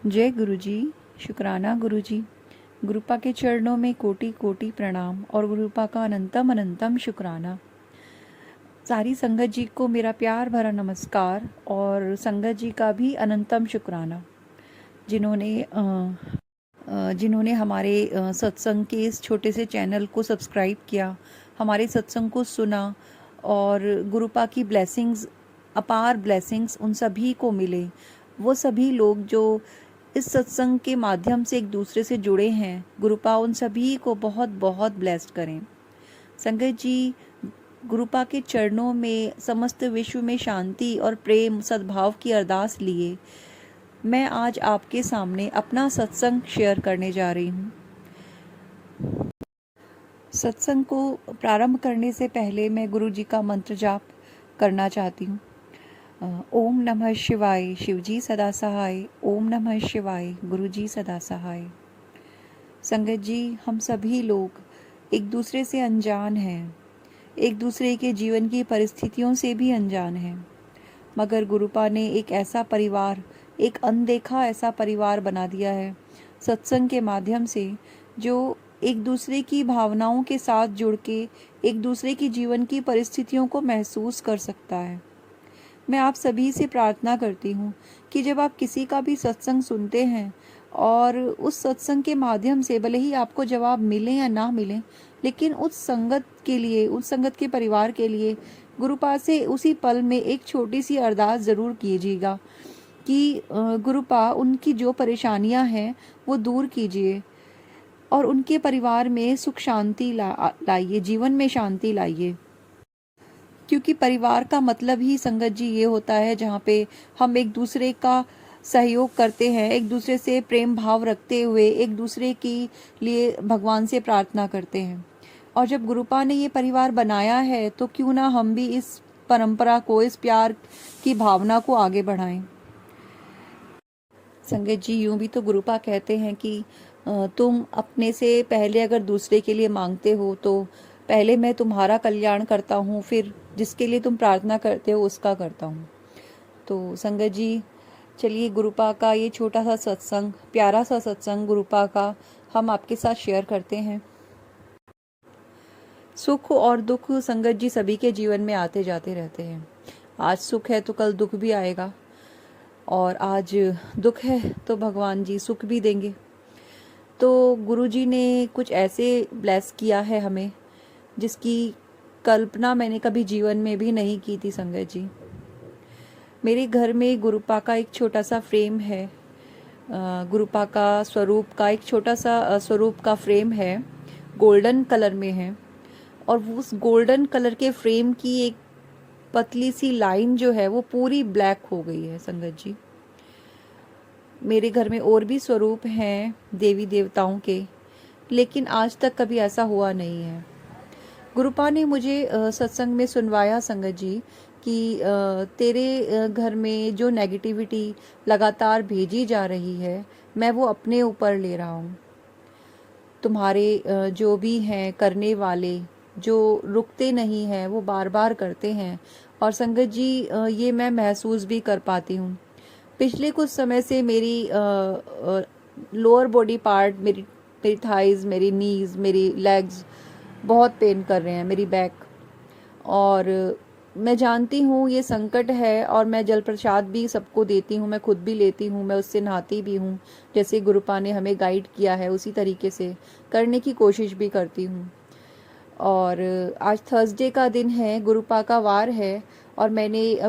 जय गुरु जी। शुक्राना गुरु जी। गुरुपा के चरणों में कोटि कोटि प्रणाम और गुरुपा का अनंतम अनंतम शुक्राना। सारी संगत जी को मेरा प्यार भरा नमस्कार और संगत जी का भी अनंतम शुक्राना, जिन्होंने हमारे सत्संग के इस छोटे से चैनल को सब्सक्राइब किया, हमारे सत्संग को सुना और गुरुपा की ब्लेसिंग्स, अपार ब्लेसिंग्स उन सभी को मिले। वो सभी लोग जो इस सत्संग के माध्यम से एक दूसरे से जुड़े हैं, गुरुपा उन सभी को बहुत बहुत ब्लेस्ड करें। संगत जी, गुरुपा के चरणों में समस्त विश्व में शांति और प्रेम सद्भाव की अरदास लिए मैं आज आपके सामने अपना सत्संग शेयर करने जा रही हूँ। सत्संग को प्रारंभ करने से पहले मैं गुरु जी का मंत्र जाप करना चाहती हूँ। ओम नमः शिवाय, शिवजी सदा सहाय। ओम नमः शिवाय, गुरु जी सदा सहाय। संगत जी, हम सभी लोग एक दूसरे से अनजान हैं, एक दूसरे के जीवन की परिस्थितियों से भी अनजान हैं, मगर गुरुपा ने एक ऐसा परिवार, एक अनदेखा ऐसा परिवार बना दिया है सत्संग के माध्यम से, जो एक दूसरे की भावनाओं के साथ जुड़ के एक दूसरे की जीवन की परिस्थितियों को महसूस कर सकता है। मैं आप सभी से प्रार्थना करती हूँ कि जब आप किसी का भी सत्संग सुनते हैं और उस सत्संग के माध्यम से भले ही आपको जवाब मिले या ना मिले, लेकिन उस संगत के लिए, उस संगत के परिवार के लिए गुरुपा से उसी पल में एक छोटी सी अरदास ज़रूर कीजिएगा कि गुरुपा उनकी जो परेशानियां हैं वो दूर कीजिए और उनके परिवार में सुख शांति लाइए, जीवन में शांति लाइए। क्योंकि परिवार का मतलब ही संगत जी ये होता है जहाँ पे हम एक दूसरे का सहयोग करते हैं, एक दूसरे से प्रेम भाव रखते हुए एक दूसरे के लिए भगवान से प्रार्थना करते हैं। और जब गुरुपा ने ये परिवार बनाया है तो क्यों ना हम भी इस परंपरा को, इस प्यार की भावना को आगे बढ़ाएं। संगत जी, यूं भी तो गुरुपा कहते हैं कि तुम अपने से पहले अगर दूसरे के लिए मांगते हो तो पहले मैं तुम्हारा कल्याण करता हूँ, फिर जिसके लिए तुम प्रार्थना करते हो उसका करता हूँ। तो संगत जी, चलिए गुरुपा का ये छोटा सा सत्संग, प्यारा सा सत्संग गुरुपा का हम आपके साथ शेयर करते हैं। सुख और दुख संगत जी सभी के जीवन में आते जाते रहते हैं। आज सुख है तो कल दुख भी आएगा, और आज दुख है तो भगवान जी सुख भी देंगे। तो गुरु जी ने कुछ ऐसे ब्लेस किया है हमें जिसकी कल्पना मैंने कभी जीवन में भी नहीं की थी। संगत जी, मेरे घर में गुरुपा का एक छोटा सा फ्रेम है, गुरुपा का स्वरूप का एक छोटा सा स्वरूप का फ्रेम है, गोल्डन कलर में है। और उस गोल्डन कलर के फ्रेम की एक पतली सी लाइन जो है वो पूरी ब्लैक हो गई है। संगत जी, मेरे घर में और भी स्वरूप हैं देवी देवताओं के, लेकिन आज तक कभी ऐसा हुआ नहीं है। गुरुपा ने मुझे सत्संग में सुनवाया संगत जी कि तेरे घर में जो नेगेटिविटी लगातार भेजी जा रही है, मैं वो अपने ऊपर ले रहा हूँ। तुम्हारे जो भी हैं करने वाले, जो रुकते नहीं हैं, वो बार बार करते हैं। और संगत जी, ये मैं महसूस भी कर पाती हूँ। पिछले कुछ समय से मेरी लोअर बॉडी पार्ट, मेरी थाइज, मेरी नीज, मेरी लेग्स बहुत पेन कर रहे हैं, मेरी बैक। और मैं जानती हूँ ये संकट है, और मैं जल प्रसाद भी सबको देती हूँ, मैं खुद भी लेती हूँ, मैं उससे नहाती भी हूँ, जैसे गुरुपा ने हमें गाइड किया है उसी तरीके से करने की कोशिश भी करती हूँ। और आज थर्सडे का दिन है, गुरुपा का वार है, और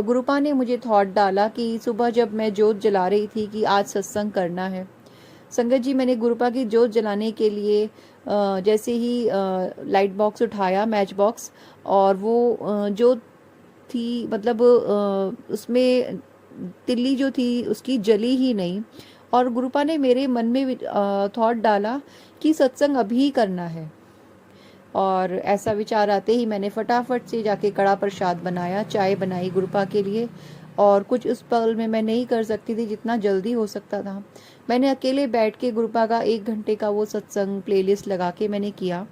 गुरुपा ने मुझे थॉट डाला कि सुबह जब मैं जोत जला रही थी कि आज सत्संग करना है। संगत जी, मैंने गुरुपा की जोत जलाने के लिए जैसे ही लाइट बॉक्स उठाया, मैच बॉक्स, और वो जो थी, मतलब उसमें तिल्ली जो थी उसकी जली ही नहीं। और गुरुपा ने मेरे मन में थॉट डाला कि सत्संग अभी करना है। और ऐसा विचार आते ही मैंने फटाफट से जाके कड़ा प्रसाद बनाया, चाय बनाई गुरुपा के लिए। और कुछ उस पल में मैं नहीं कर सकती थी जितना जल्दी हो सकता था। मैंने अकेले बैठ के गुरुपा का 1 घंटे का वो सत्संग प्लेलिस्ट लगा के मैंने किया।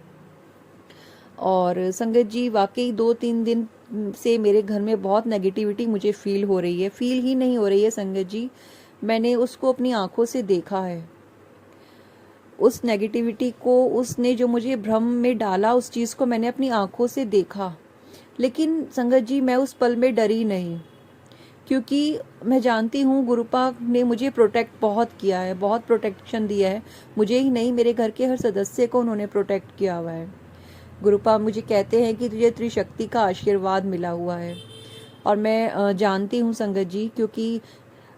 और संगत जी, वाकई 2-3 दिन से मेरे घर में बहुत नेगेटिविटी मुझे फील हो रही है, फील ही नहीं हो रही है संगत जी, मैंने उसको अपनी आंखों से देखा है। उस नेगेटिविटी को, उसने जो मुझे भ्रम में डाला, उस चीज़ को मैंने अपनी आंखों से देखा। लेकिन संगत जी, मैं उस पल में डरी नहीं, क्योंकि मैं जानती हूँ गुरुपा ने मुझे प्रोटेक्ट बहुत किया है, बहुत प्रोटेक्शन दिया है। मुझे ही नहीं, मेरे घर के हर सदस्य को उन्होंने प्रोटेक्ट किया हुआ है। गुरुपा मुझे कहते हैं कि तुझे त्रिशक्ति का आशीर्वाद मिला हुआ है। और मैं जानती हूँ संगत जी, क्योंकि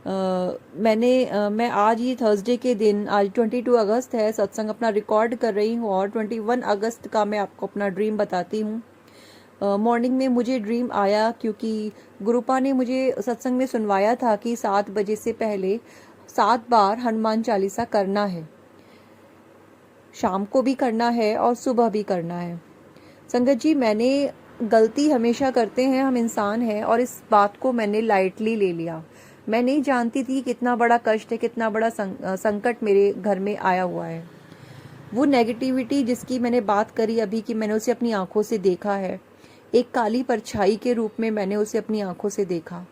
मैं आज ही थर्सडे के दिन, आज 22 अगस्त है, सत्संग अपना रिकॉर्ड कर रही हूँ और 21 अगस्त का मैं आपको अपना ड्रीम बताती हूँ। मॉर्निंग में मुझे ड्रीम आया, क्योंकि गुरुपा ने मुझे सत्संग में सुनवाया था कि 7 बजे से पहले 7 बार हनुमान चालीसा करना है। शाम को भी करना है और सुबह भी करना है। संगत जी, मैंने गलती हमेशा करते हैं, हम इंसान हैं, और इस बात को मैंने लाइटली ले लिया। मैं नहीं जानती थी कितना बड़ा कष्ट है, कितना बड़ा संकट मेरे घर में आया हुआ है। वो नेगेटिविटी जिसकी मैंने बात करी अभी कि मैंने उसे अपनी आंखों से देखा है, एक काली परछाई के रूप में मैंने उसे अपनी आंखों से देखा।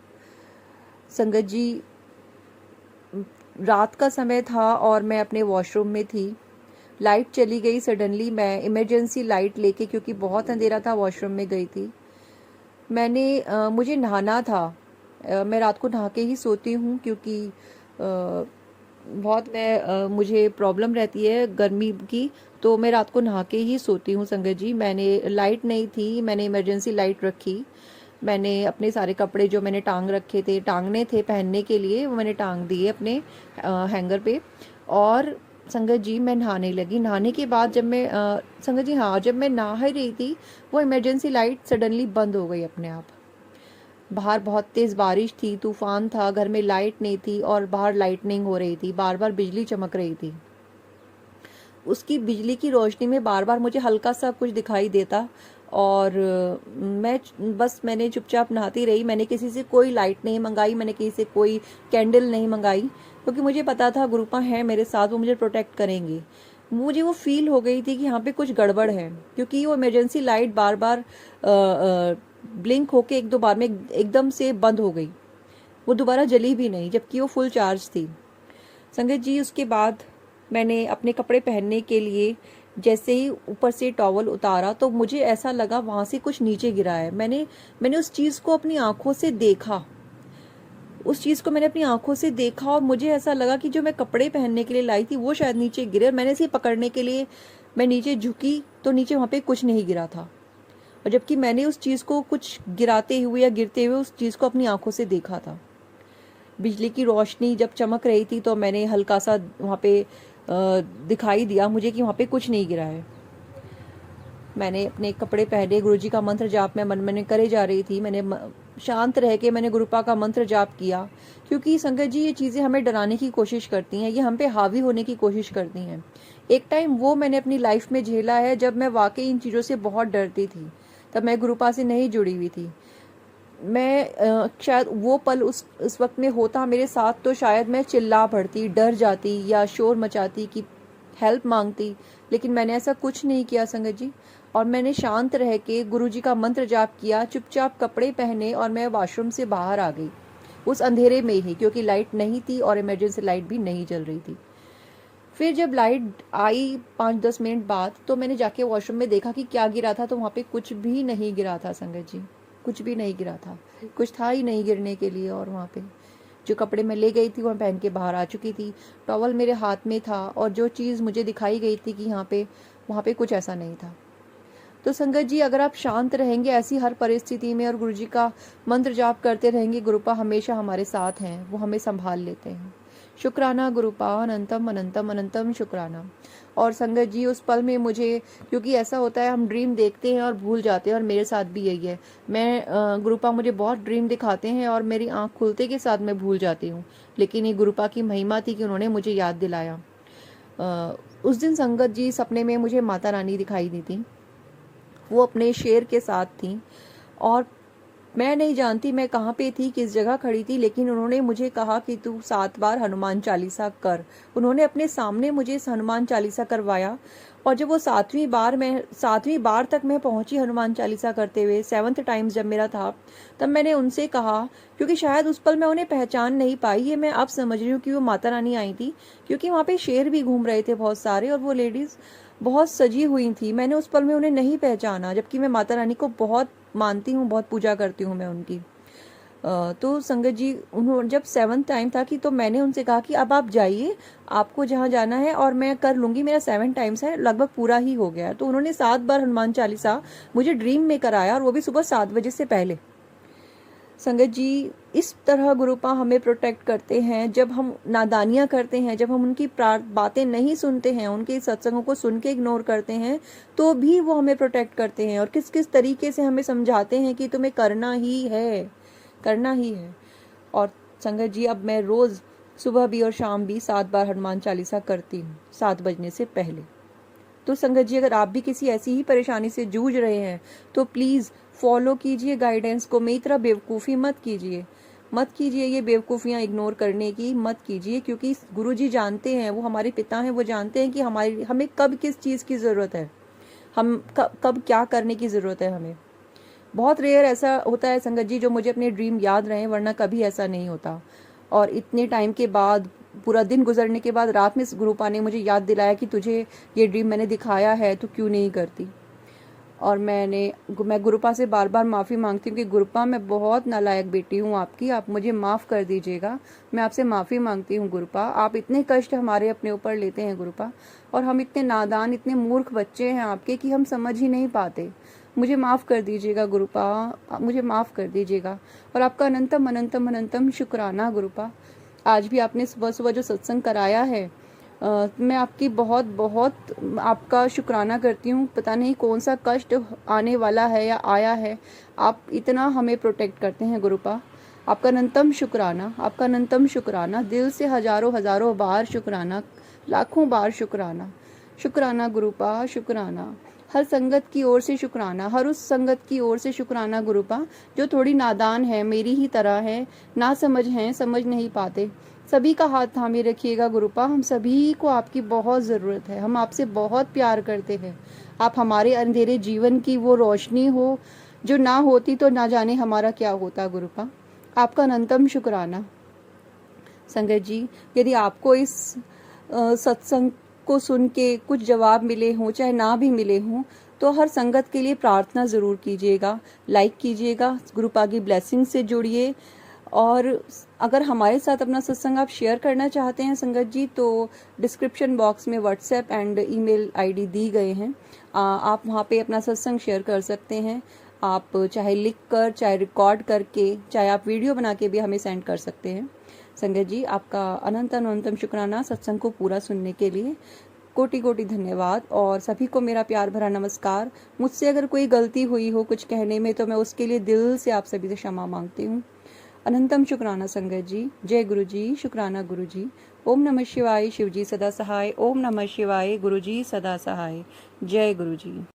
संगत जी, रात का समय था और मैं अपने वॉशरूम में थी। लाइट चली गई सडनली। मैं इमरजेंसी लाइट लेके, क्योंकि बहुत अंधेरा था, वॉशरूम में गई थी। मुझे नहाना था। मैं रात को नहा के ही सोती हूँ, क्योंकि मुझे प्रॉब्लम रहती है गर्मी की, तो मैं रात को नहा के ही सोती हूँ संगत जी। मैंने, लाइट नहीं थी, मैंने इमरजेंसी लाइट रखी। मैंने अपने सारे कपड़े जो मैंने टांगने थे पहनने के लिए, वो मैंने टांग दिए अपने हैंगर पे। और संगत जी, मैं नहाने लगी। नहाने के बाद संगत जी, हाँ, जब मैं नहा ही रही थी, वो इमरजेंसी लाइट सडनली बंद हो गई अपने आप। बाहर बहुत तेज़ बारिश थी, तूफान था, घर में लाइट नहीं थी और बाहर लाइटनिंग हो रही थी, बार बार बिजली चमक रही थी। उसकी बिजली की रोशनी में बार बार मुझे हल्का सा कुछ दिखाई देता, और मैंने चुपचाप नहाती रही। मैंने किसी से कोई लाइट नहीं मंगाई, मैंने किसी से कोई कैंडल नहीं मंगाई, क्योंकि मुझे पता था गुरुपा है मेरे साथ, वो मुझे प्रोटेक्ट करेंगे। मुझे वो फील हो गई थी कि यहाँ पे कुछ गड़बड़ है, क्योंकि वो इमरजेंसी लाइट बार बार ब्लिंक होके एक दो बार में एकदम से बंद हो गई। वो दोबारा जली भी नहीं, जबकि वो फुल चार्ज थी। संगत जी, उसके बाद मैंने अपने कपड़े पहनने के लिए जैसे ही ऊपर से टॉवल उतारा, तो मुझे ऐसा लगा वहां से कुछ नीचे गिरा है। मैंने उस चीज को अपनी आंखों से देखा। और मुझे ऐसा लगा कि जो मैं कपड़े पहनने के लिए लाई थी वो शायद नीचे गिरे। मैंने इसे पकड़ने के लिए मैं नीचे झुकी, तो नीचे वहां पे कुछ नहीं गिरा था। और जबकि मैंने उस चीज को कुछ गिराते हुए या गिरते हुए उस चीज को अपनी आंखों से देखा था। बिजली की रोशनी जब चमक रही थी, तो मैंने हल्का सा वहां पे दिखाई दिया मुझे कि वहां पे कुछ नहीं गिरा है। मैंने अपने कपड़े पहने, गुरुजी का मंत्र जाप मैं मन में करे जा रही थी। मैंने शांत रह के मैंने गुरुपा का मंत्र जाप किया, क्योंकि संगत जी, ये चीजें हमें डराने की कोशिश करती हैं, ये हम पे हावी होने की कोशिश करती हैं। एक टाइम वो मैंने अपनी लाइफ में झेला है, जब मैं वाकई इन चीजों से बहुत डरती थी। तब मैं गुरुपा से नहीं जुड़ी हुई थी। शायद वो पल उस वक्त में होता मेरे साथ, तो शायद मैं चिल्ला पड़ती, डर जाती या शोर मचाती कि हेल्प मांगती। लेकिन मैंने ऐसा कुछ नहीं किया संगत जी। और मैंने शांत रह के गुरुजी का मंत्र जाप किया, चुपचाप कपड़े पहने, और मैं वॉशरूम से बाहर आ गई उस अंधेरे में ही, क्योंकि लाइट नहीं थी और इमरजेंसी लाइट भी नहीं जल रही थी। फिर जब लाइट आई 5-10 मिनट बाद, तो मैंने जाके वॉशरूम में देखा कि क्या गिरा था, तो वहाँ पे कुछ भी नहीं गिरा था संगत जी, कुछ भी नहीं गिरा था। कुछ था ही नहीं गिरने के लिए। और वहाँ पे जो कपड़े मैं ले गई थी वो पहन के बाहर आ चुकी थी, टॉवल मेरे हाथ में था, और जो चीज़ मुझे दिखाई गई थी कि वहाँ पे कुछ ऐसा नहीं था। तो संगत जी, अगर आप शांत रहेंगे ऐसी हर परिस्थिति में और गुरुजी का मंत्र जाप करते रहेंगे, गुरुपा हमेशा हमारे साथ हैं, वो हमें संभाल लेते हैं। शुक्राना गुरुपा, अनंतम अनंतम अनंतम शुक्राना। और संगत जी, उस पल में मुझे, क्योंकि ऐसा होता है हम ड्रीम देखते हैं और भूल जाते हैं, और मेरे साथ भी यही है। गुरुपा मुझे बहुत ड्रीम दिखाते हैं और मेरी आंख खुलते के साथ मैं भूल जाती हूँ, लेकिन ये गुरुपा की महिमा थी कि उन्होंने मुझे याद दिलाया। उस दिन संगत जी, सपने में मुझे माता रानी दिखाई दी थी। वो अपने शेर के साथ थी, और मैं नहीं जानती मैं कहाँ पे थी, किस जगह खड़ी थी, लेकिन उन्होंने मुझे कहा कि तू 7 बार हनुमान चालीसा कर। उन्होंने अपने सामने मुझे इस हनुमान चालीसा करवाया, और जब वो 7वीं बार तक मैं पहुंची हनुमान चालीसा करते हुए, 7th टाइम जब मेरा था, तब मैंने उनसे कहा, क्योंकि शायद उस पल मैं उन्हें पहचान नहीं पाई, ये मैं अब समझ रही हूँ कि वो माता रानी आई थी, क्योंकि वहाँ पे शेर भी घूम रहे थे बहुत सारे, और वो लेडीज बहुत सजी हुई थी। मैंने उस पल में उन्हें नहीं पहचाना, जबकि मैं माता रानी को बहुत मानती हूँ, बहुत पूजा करती हूँ मैं उनकी। तो संगत जी, उन्होंने जब 7th टाइम था कि, तो मैंने उनसे कहा कि अब आप जाइए, आपको जहाँ जाना है और मैं कर लूँगी, मेरा 7 टाइम्स है, लगभग पूरा ही हो गया है। तो उन्होंने 7 बार हनुमान चालीसा मुझे ड्रीम में कराया, और वो भी सुबह 7 बजे से पहले। संगत जी, इस तरह गुरुपा हमें प्रोटेक्ट करते हैं। जब हम नादानियाँ करते हैं, जब हम उनकी बातें नहीं सुनते हैं, उनके सत्संगों को सुन के इग्नोर करते हैं, तो भी वो हमें प्रोटेक्ट करते हैं, और किस किस तरीके से हमें समझाते हैं कि तुम्हें करना ही है, करना ही है। और संगत जी, अब मैं रोज सुबह भी और शाम भी 7 बार हनुमान चालीसा करती हूँ, 7 बजने से पहले। तो संगत जी, अगर आप भी किसी ऐसी ही परेशानी से जूझ रहे हैं, तो प्लीज फॉलो कीजिए गाइडेंस को। मेरी तरह बेवकूफ़ी मत कीजिए, ये बेवकूफ़ियाँ इग्नोर करने की मत कीजिए, क्योंकि गुरुजी जानते हैं, वो हमारे पिता हैं, वो जानते हैं कि हमें कब किस चीज़ की ज़रूरत है, हम कब क्या करने की ज़रूरत है हमें। बहुत रेयर ऐसा होता है संगत जी जो मुझे अपने ड्रीम याद रहे, वरना कभी ऐसा नहीं होता। और इतने टाइम के बाद, पूरा दिन गुजरने के बाद, रात में गुरुपा ने मुझे याद दिलाया कि तुझे ये ड्रीम मैंने दिखाया है, तो क्यों नहीं करती। और मैं गुरुपा से बार बार माफ़ी मांगती हूँ कि गुरुपा, मैं बहुत नालायक बेटी हूँ आपकी, आप मुझे माफ़ कर दीजिएगा। मैं आपसे माफ़ी मांगती हूँ गुरुपा, आप इतने कष्ट हमारे अपने ऊपर लेते हैं गुरुपा, और हम इतने नादान, इतने मूर्ख बच्चे हैं आपके कि हम समझ ही नहीं पाते। मुझे माफ़ कर दीजिएगा गुरुपा, मुझे माफ़ कर दीजिएगा। और आपका अनंतम अनंतम अनंतम शुक्राना गुरुपा। आज भी आपने सुबह सुबह जो सत्संग कराया है, मैं आपकी बहुत बहुत आपका शुक्राना करती हूँ। पता नहीं कौन सा कष्ट आने वाला है या आया है, आप इतना हमें प्रोटेक्ट करते हैं गुरुपा। आपका अनंतम शुक्राना, आपका अनंतम शुक्राना, दिल से हजारों हजारों बार शुक्राना, लाखों बार शुक्राना। शुक्राना गुरुपा, शुक्राना। हर संगत की ओर से शुक्राना, हर उस संगत की ओर से शुक्राना गुरुपा जो थोड़ी नादान है, मेरी ही तरह है, ना समझ हैं, समझ नहीं पाते। सभी का हाथ थामे रखिएगा गुरुपा, हम सभी को आपकी बहुत ज़रूरत है, हम आपसे बहुत प्यार करते हैं। आप हमारे अंधेरे जीवन की वो रोशनी हो जो ना होती तो ना जाने हमारा क्या होता गुरुपा। आपका अनंतम शुक्राना। संगत जी, यदि आपको इस सत्संग को सुन के कुछ जवाब मिले हों, चाहे ना भी मिले हों, तो हर संगत के लिए प्रार्थना ज़रूर कीजिएगा, लाइक कीजिएगा, गुरुपा की ब्लेसिंग से जुड़िए। और अगर हमारे साथ अपना सत्संग आप शेयर करना चाहते हैं संगत जी, तो डिस्क्रिप्शन बॉक्स में व्हाट्सएप एंड ईमेल आईडी दी गए हैं, आप वहाँ पे अपना सत्संग शेयर कर सकते हैं। आप चाहे लिख कर, चाहे रिकॉर्ड करके, चाहे आप वीडियो बना के भी हमें सेंड कर सकते हैं। संगत जी, आपका अनंत अनंतम शुक्राना सत्संग को पूरा सुनने के लिए। कोटि कोटि धन्यवाद, और सभी को मेरा प्यार भरा नमस्कार। मुझसे अगर कोई गलती हुई हो कुछ कहने में, तो मैं उसके लिए दिल से आप सभी से क्षमा मांगती हूँ। अनंतम शुक्राना संगत जी। जय गुरु जी, शुक्राना गुरु जी। ओम नमः शिवाय, शिव जी सदा सहाय। ओम नमः शिवाय, गुरु जी सदा सहाय। जय गुरु जी।